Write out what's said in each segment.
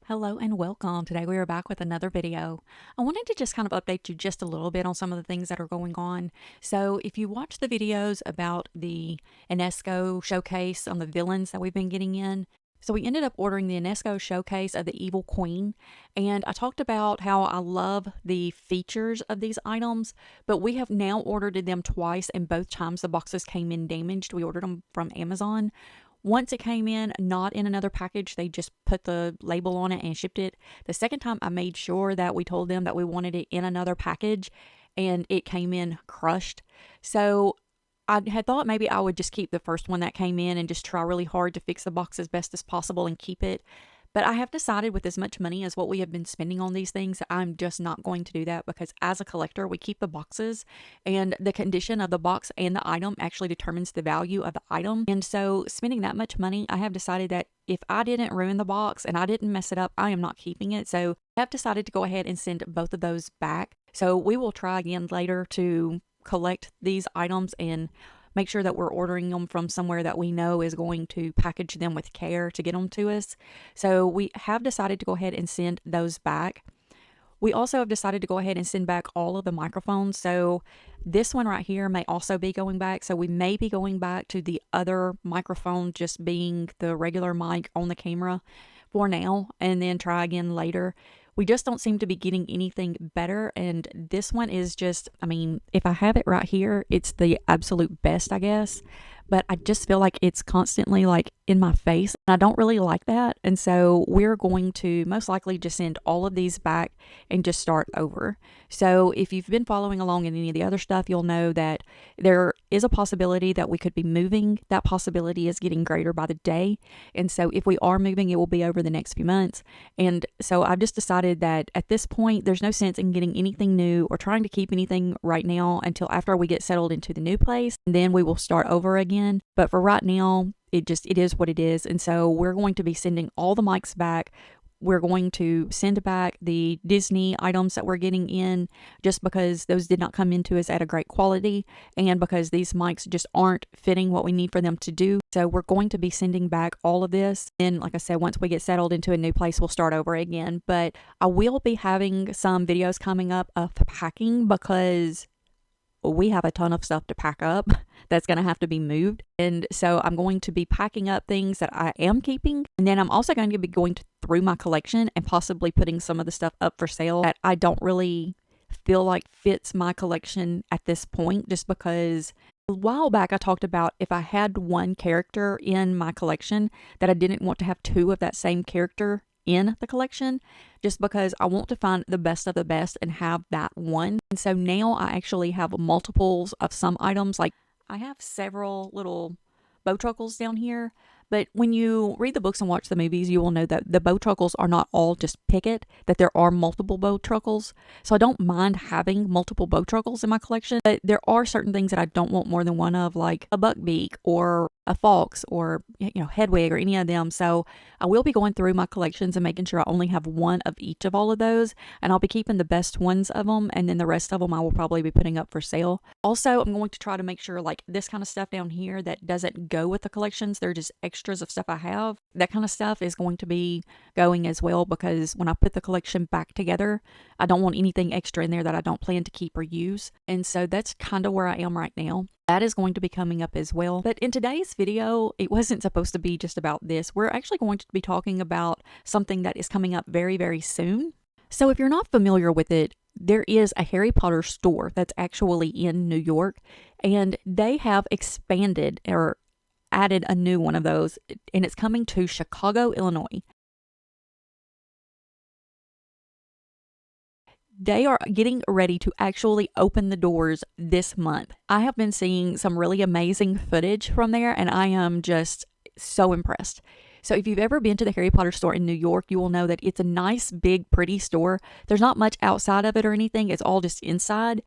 Hello and welcome. Today we are back with another video. I wanted to just kind of update you just a little bit on some of the things that are going on. So if you watch the videos about the Enesco showcase on the villains that we've been getting in, so we ended up ordering the Enesco showcase of the Evil Queen, and I talked about how I love the features of these items, but we have now ordered them twice, and both times the boxes came in damaged. We ordered them from Amazon. Once it came in, not in another package, they just put the label on it and shipped it. The second time, I made sure that we told them that we wanted it in another package, and it came in crushed. So I had thought maybe I would just keep the first one that came in and just try really hard to fix the box as best as possible and keep it. But I have decided with as much money as what we have been spending on these things, I'm just not going to do that because as a collector, we keep the boxes and the condition of the box and the item actually determines the value of the item. And so spending that much money, I have decided that if I didn't ruin the box and I didn't mess it up, I am not keeping it. So I have decided to go ahead and send both of those back. So we will try again later to collect these items and make sure that we're ordering them from somewhere that we know is going to package them with care to get them to us. So we have decided to go ahead and send those back. We also have decided to go ahead and send back all of the microphones. So this one right here may also be going back. So we may be going back to the other microphone just being the regular mic on the camera for now and then try again later. We just don't seem to be getting anything better. And this one is just, I mean, if I have it right here, it's the absolute best, I guess. But I just feel like it's constantly like in my face. And I don't really like that. And so we're going to most likely just send all of these back and just start over. So if you've been following along in any of the other stuff, you'll know that there is a possibility that we could be moving. That possibility is getting greater by the day. And so if we are moving, it will be over the next few months. And so I've just decided that at this point, there's no sense in getting anything new or trying to keep anything right now until after we get settled into the new place. And then we will start over again. But for right now, it is what it is. And so we're going to be sending all the mics back. We're going to send back the Disney items that we're getting in just because those did not come into us at a great quality and because these mics just aren't fitting what we need for them to do. So we're going to be sending back all of this. And like I said, once we get settled into a new place, we'll start over again. But I will be having some videos coming up of packing because we have a ton of stuff to pack up that's going to have to be moved. And so I'm going to be packing up things that I am keeping. And then I'm also going to be going through my collection and possibly putting some of the stuff up for sale that I don't really feel like fits my collection at this point, just because a while back I talked about if I had one character in my collection that I didn't want to have two of that same character in the collection just because I want to find the best of the best and have that one. And so now I actually have multiples of some items. Like I have several little Bowtruckles down here. But when you read the books and watch the movies, you will know that the Bowtruckles are not all just Pickett, that there are multiple Bowtruckles. So I don't mind having multiple Bowtruckles in my collection, but there are certain things that I don't want more than one of, like a Buckbeak or a Fox or, Hedwig or any of them. So I will be going through my collections and making sure I only have one of each of all of those, and I'll be keeping the best ones of them, and then the rest of them I will probably be putting up for sale. Also, I'm going to try to make sure like this kind of stuff down here that doesn't go with the collections, they're just extras of stuff I have. That kind of stuff is going to be going as well because when I put the collection back together, I don't want anything extra in there that I don't plan to keep or use. And so that's kind of where I am right now. That is going to be coming up as well. But in today's video, it wasn't supposed to be just about this. We're actually going to be talking about something that is coming up very, very soon. So if you're not familiar with it, there is a Harry Potter store that's actually in New York, and they have expanded or added a new one of those, and it's coming to Chicago, Illinois. They are getting ready to actually open the doors this month. I have been seeing some really amazing footage from there, and I am just so impressed. So if you've ever been to the Harry Potter store in New York, you will know that it's a nice, big, pretty store. There's not much outside of it or anything. It's all just inside.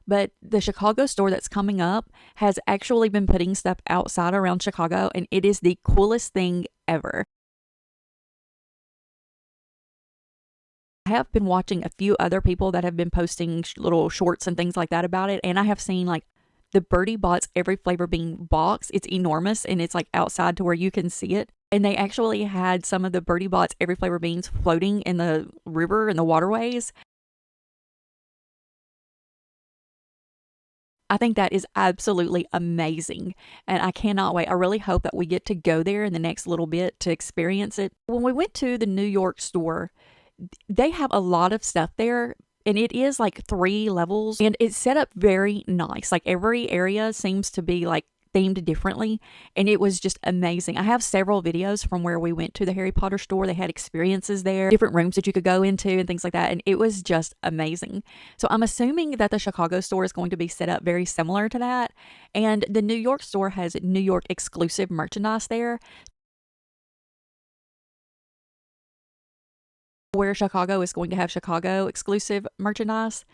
But the Chicago store that's coming up has actually been putting stuff outside around Chicago, and it is the coolest thing ever. I have been watching a few other people that have been posting little shorts and things like that about it, and I have seen like the Birdie Bots Every Flavor Bean box. It's enormous and it's like outside to where you can see it. And they actually had some of the Birdie Bots Every Flavor Beans floating in the river and the waterways. I think that is absolutely amazing, and I cannot wait. I really hope that we get to go there in the next little bit to experience it. When we went to the New York store, they have a lot of stuff there, and it is like 3 levels, and it's set up very nice. Like every area seems to be like themed differently, and it was just amazing. I have several videos from where we went to the Harry Potter store. They had experiences there, different rooms that you could go into and things like that, and it was just amazing. So I'm assuming that the Chicago store is going to be set up very similar to that, and the New York store has New York exclusive merchandise there, where Chicago is going to have Chicago exclusive merchandise.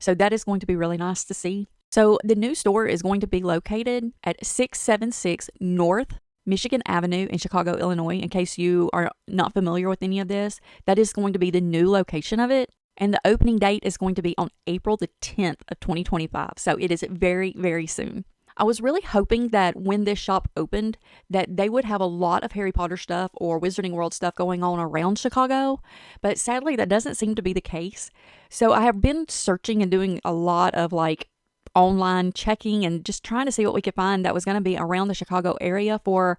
So that is going to be really nice to see. So the new store is going to be located at 676 North Michigan Avenue in Chicago, Illinois. In case you are not familiar with any of this, that is going to be the new location of it. And the opening date is going to be on April the 10th of 2025. So it is very, very soon. I was really hoping that when this shop opened, that they would have a lot of Harry Potter stuff or Wizarding World stuff going on around Chicago, but sadly that doesn't seem to be the case. So I have been searching and doing a lot of like online checking and just trying to see what we could find that was going to be around the Chicago area for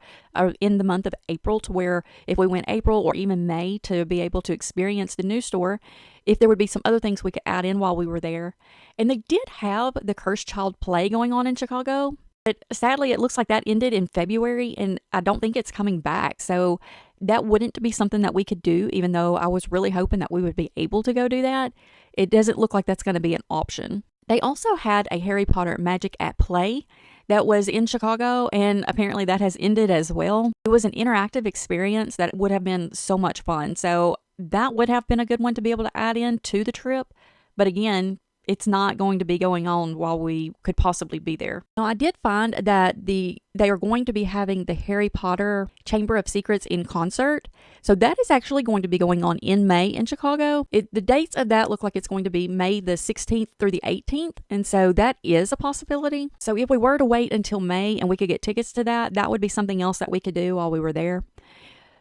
in the month of April, to where if we went April or even May to be able to experience the new store, if there would be some other things we could add in while we were there. And they did have the Cursed Child play going on in Chicago, but sadly it looks like that ended in February and I don't think it's coming back. So that wouldn't be something that we could do, even though I was really hoping that we would be able to go do that. It doesn't look like that's going to be an option. They also had a Harry Potter Magic at Play that was in Chicago, and apparently that has ended as well. It was an interactive experience that would have been so much fun. So that would have been a good one to be able to add in to the trip. But again, it's not going to be going on while we could possibly be there. Now, I did find that they are going to be having the Harry Potter Chamber of Secrets in concert. So that is actually going to be going on in May in Chicago. The dates of that look like it's going to be May the 16th through the 18th. And so that is a possibility. So if we were to wait until May and we could get tickets to that, that would be something else that we could do while we were there.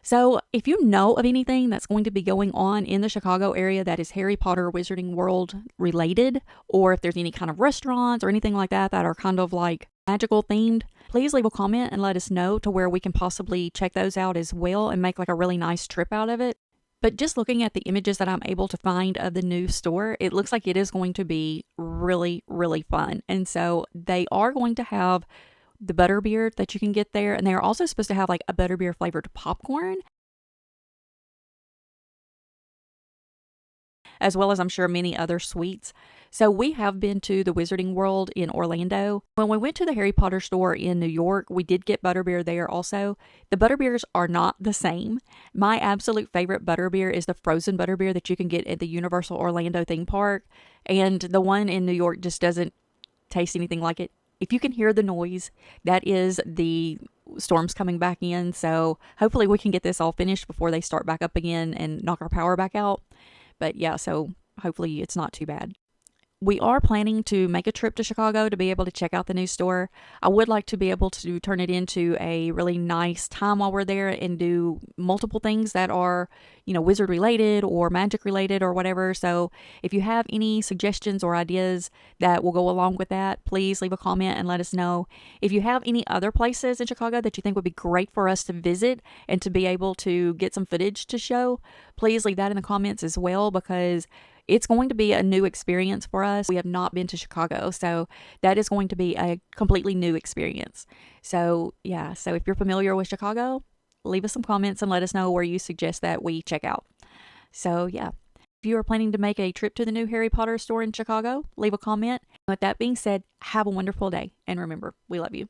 So if you know of anything that's going to be going on in the Chicago area that is Harry Potter Wizarding World related, or if there's any kind of restaurants or anything like that that are kind of like magical themed, please leave a comment and let us know to where we can possibly check those out as well and make like a really nice trip out of it. But just looking at the images that I'm able to find of the new store, it looks like it is going to be really, really fun. And so they are going to have the butterbeer that you can get there, and they're also supposed to have like a butterbeer flavored popcorn, as well as I'm sure many other sweets. So we have been to the Wizarding World in Orlando. When we went to the Harry Potter store in New York, we did get butterbeer there also. The butterbeers are not the same. My absolute favorite butterbeer is the frozen butterbeer that you can get at the Universal Orlando theme park, and the one in New York just doesn't taste anything like it. If you can hear the noise, that is the storms coming back in. So hopefully we can get this all finished before they start back up again and knock our power back out. But yeah, so hopefully it's not too bad. We are planning to make a trip to Chicago to be able to check out the new store. I would like to be able to turn it into a really nice time while we're there and do multiple things that are, wizard related or magic related or whatever. So if you have any suggestions or ideas that will go along with that, please leave a comment and let us know. If you have any other places in Chicago that you think would be great for us to visit and to be able to get some footage to show, please leave that in the comments as well, because it's going to be a new experience for us. We have not been to Chicago, so that is going to be a completely new experience. So yeah, so if you're familiar with Chicago, leave us some comments and let us know where you suggest that we check out. So yeah, if you are planning to make a trip to the new Harry Potter store in Chicago, leave a comment. With that being said, have a wonderful day, and remember, we love you.